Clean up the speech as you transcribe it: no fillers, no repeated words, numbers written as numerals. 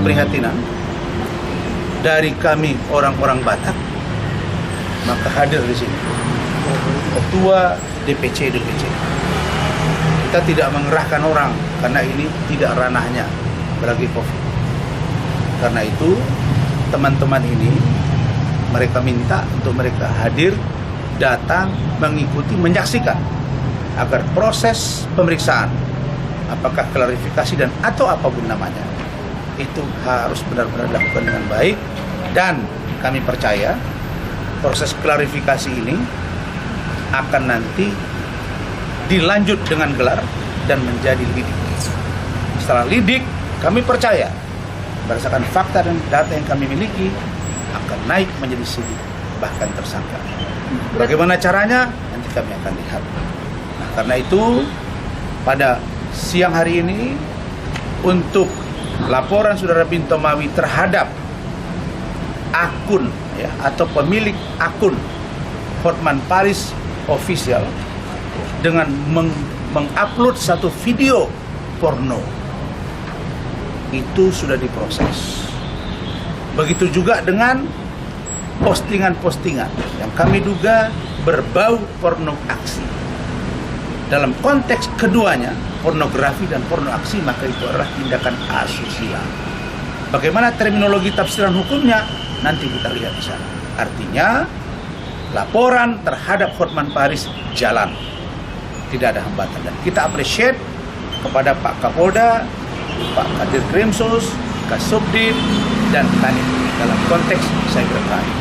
keprihatinan dari kami orang-orang Batak, maka hadir di sini ketua DPC. Kita tidak mengerahkan orang karena ini tidak ranahnya, apalagi COVID. Karena itu teman-teman ini mereka minta untuk mereka hadir, datang, mengikuti, menyaksikan agar proses pemeriksaan, apakah klarifikasi dan atau apapun namanya, itu harus benar-benar dilakukan dengan baik. Dan kami percaya proses klarifikasi ini akan nanti dilanjut dengan gelar dan menjadi lidik. Setelah lidik, kami percaya berdasarkan fakta dan data yang kami miliki akan naik menjadi sidik, bahkan tersangka. Bagaimana caranya? Nanti kami akan lihat. Nah, karena itu pada siang hari ini untuk laporan Saudara Binto Mawi terhadap akun atau pemilik akun Hotman Paris Official dengan mengupload satu video porno itu sudah diproses. Begitu juga dengan postingan-postingan yang kami duga berbau porno aksi. Dalam konteks keduanya, pornografi dan porno aksi, maka itu adalah tindakan asusila. Bagaimana terminologi tafsiran hukumnya? Nanti kita lihat di sana. Artinya, laporan terhadap Hotman Paris jalan. Tidak ada hambatan. Dan kita appreciate kepada Pak Kapolda, Pak Kadir Krimsus, Kasubdit, dan Kanit dalam konteks cybercrime.